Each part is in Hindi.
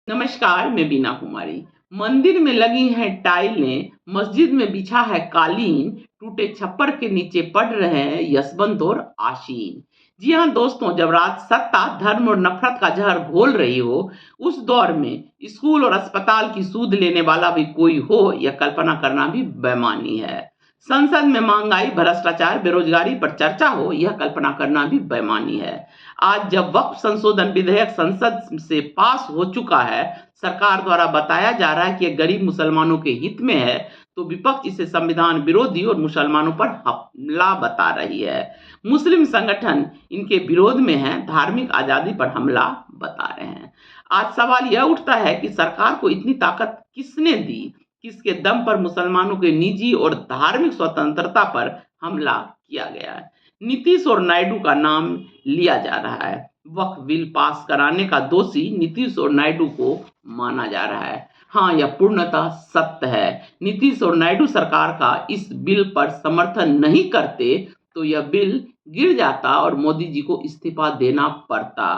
नमस्कार, मैं बीना कुमारी। मंदिर में लगी हैं टाइलें, मस्जिद में बिछा है कालीन, टूटे छप्पर के नीचे पढ़ रहे हैं यशवंत और आशीन। जी हाँ दोस्तों, जब रात सत्ता, धर्म और नफरत का जहर घोल रही हो, उस दौर में स्कूल और अस्पताल की सूद लेने वाला भी कोई हो, यह कल्पना करना भी बेमानी है। संसद में महंगाई, भ्रष्टाचार, बेरोजगारी पर चर्चा हो, यह कल्पना करना भी बेमानी है। आज जब वक्फ संशोधन विधेयक संसद से पास हो चुका है, सरकार द्वारा बताया जा रहा है कि यह गरीब मुसलमानों के हित में है, तो विपक्ष इसे संविधान विरोधी और मुसलमानों पर हमला बता रही है। मुस्लिम संगठन इनके विरोध में हैं, धार्मिक आजादी पर हमला बता रहे हैं। आज सवाल यह उठता है कि सरकार को इतनी ताकत किसने दी, किसके दम पर मुसलमानों के निजी और धार्मिक स्वतंत्रता पर हमला किया गया है। नीतीश और नायडू का नाम लिया जा रहा है। वक्फ बिल पास कराने का दोषी नीतीश और नायडू को माना जा रहा है। हाँ, यह पूर्णतः सत्य है। नीतीश और नायडू सरकार का इस बिल पर समर्थन नहीं करते तो यह बिल गिर जाता और मोदी जी को इस्तीफा देना पड़ता।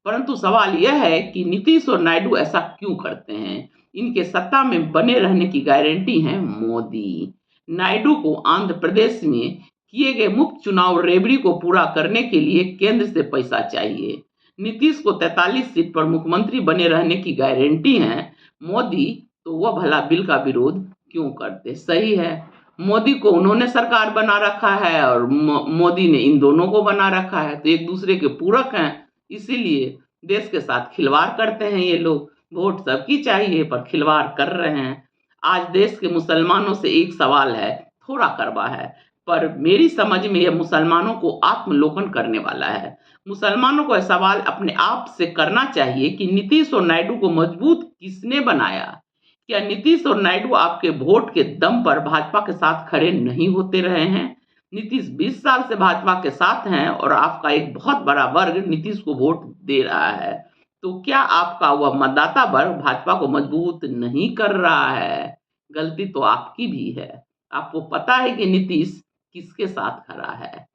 परंतु सवाल यह है कि नीतीश और नायडू ऐसा क्यों करते हैं? इनके सत्ता में बने रहने की गारंटी है मोदी। नायडू को आंध्र प्रदेश में किए गए मुफ्त चुनाव रेवड़ी को पूरा करने के लिए केंद्र से पैसा चाहिए। नीतीश को 43 सीट पर मुख्यमंत्री बने रहने की गारंटी है मोदी, तो वह भला बिल का विरोध क्यों करते? सही है, मोदी को उन्होंने सरकार बना रखा है और मोदी ने इन दोनों को बना रखा है, तो एक दूसरे के पूरक हैं। इसीलिए देश के साथ खिलवाड़ करते हैं ये लोग। वोट सबकी चाहिए पर खिलवाड़ कर रहे हैं। आज देश के मुसलमानों से एक सवाल है, थोड़ा कड़वा है, पर मेरी समझ में यह मुसलमानों को आत्मलोकन करने वाला है। मुसलमानों को यह सवाल अपने आप से करना चाहिए कि नीतीश और नायडू को मजबूत किसने बनाया? क्या नीतीश और नायडू आपके वोट के दम पर भाजपा के साथ खड़े नहीं होते रहे हैं? नीतीश 20 साल से भाजपा के साथ हैं और आपका एक बहुत बड़ा वर्ग नीतीश को वोट दे रहा है। तो क्या आपका वह मतदाता वर्ग भाजपा को मजबूत नहीं कर रहा है? गलती तो आपकी भी है। आपको पता है कि नीतीश किसके साथ खड़ा है,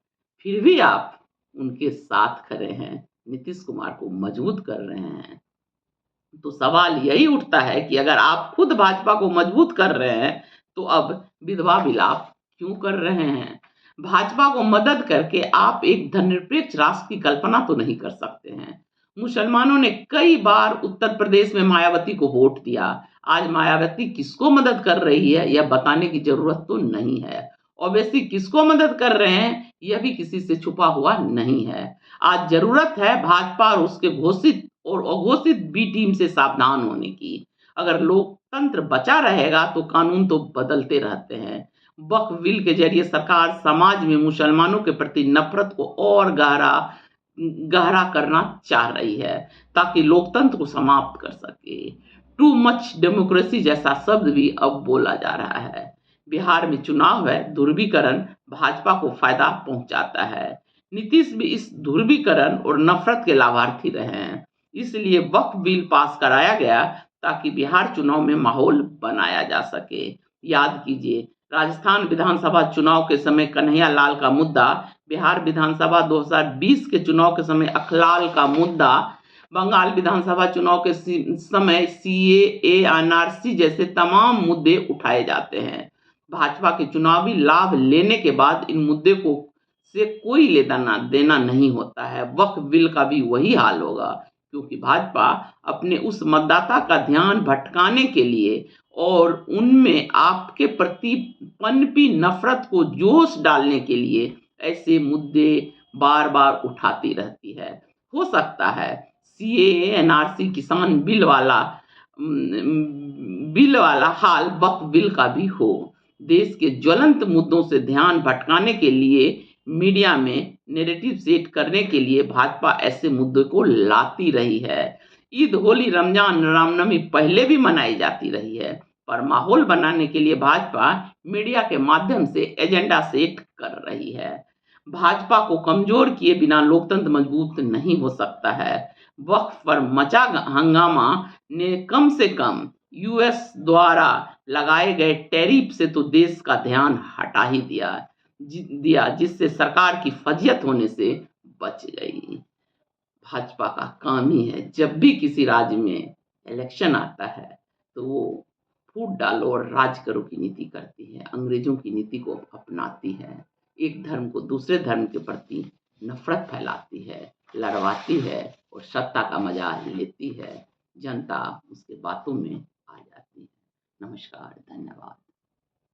फिर भी आप उनके साथ खड़े हैं, नीतीश कुमार को मजबूत कर रहे हैं। तो सवाल यही उठता है कि अगर आप खुद भाजपा को मजबूत कर रहे हैं, तो अब विधवा विलाप क्यों कर रहे हैं? भाजपा को मदद करके आप एक धर्मनिरपेक्ष राष्ट्र की कल्पना तो नहीं कर सकते हैं। मुसलमानों ने कई बार उत्तर प्रदेश में मायावती को वोट दिया। आज मायावती किसको मदद कर रही है यह बताने की जरूरत तो नहीं है। ओवैसी किसको मदद कर रहे हैं यह भी किसी से छुपा हुआ नहीं है। आज जरूरत है भाजपा और उसके घोषित और अघोषित बी टीम से सावधान होने की। अगर लोकतंत्र बचा रहेगा तो कानून तो बदलते रहते हैं। वक्फ बिल के जरिए सरकार समाज में मुसलमानों के प्रति नफरत को और गहरा गहरा करना चाह रही है ताकि लोकतंत्र को समाप्त कर सके। टू मच डेमोक्रेसी जैसा शब्द भी अब बोला जा रहा है। बिहार में चुनाव है, ध्रुवीकरण भाजपा को फायदा पहुंचाता है। नीतीश भी इस ध्रुवीकरण और नफरत के लाभार्थी रहे हैं। इसलिए वक्फ बिल पास कराया गया ताकि बिहार चुनाव में माहौल बनाया जा सके। याद कीजिए, राजस्थान विधानसभा चुनाव के समय कन्हैया लाल का मुद्दा, बिहार विधानसभा 2020 के चुनाव के समय अखलाल का मुद्दा, बंगाल विधानसभा चुनाव के समय सीएए, एनआरसी जैसे तमाम मुद्दे उठाए जाते हैं। भाजपा के चुनावी लाभ लेने के बाद इन मुद्दे को से कोई लेना देना नहीं होता है। वक्फ बिल का भी वही हाल होगा, क्योंकि भाजपा अपने उस मतदाता का ध्यान भटकाने के लिए और उनमें आपके प्रति पनपी नफरत को जोश डालने के लिए ऐसे मुद्दे बार बार उठाती रहती है। हो सकता है सीएए, एनआरसी, किसान बिल वाला हाल वक्फ बिल का भी हो। देश के ज्वलंत मुद्दों से ध्यान भटकाने के लिए मीडिया में नैरेटिव सेट करने के लिए भाजपा ऐसे मुद्दों को लाती रही है। ईद, होली, रमजान, रामनवमी पहले भी मनाई जाती रही है, पर माहौल बनाने के लिए भाजपा मीडिया के माध्यम से एजेंडा सेट कर रही है। भाजपा को कमजोर किए बिना लोकतंत्र मजबूत नहीं हो सकता है। वक्फ पर मचा हंगामा ने कम से कम यूएस द्वारा लगाए गए टैरिफ से तो देश का ध्यान हटा ही दिया, जिससे सरकार की फजियत होने से बच गई। भाजपा का काम ही है जब भी किसी राज्य में इलेक्शन आता है तो वो फूट डालो और राज करो की नीति करती है, अंग्रेजों की नीति को अपनाती है, एक धर्म को दूसरे धर्म के प्रति नफरत फैलाती है, लड़वाती है और सत्ता का मजा लेती है। जनता उसके बातों में आ जाती है। नमस्कार, धन्यवाद।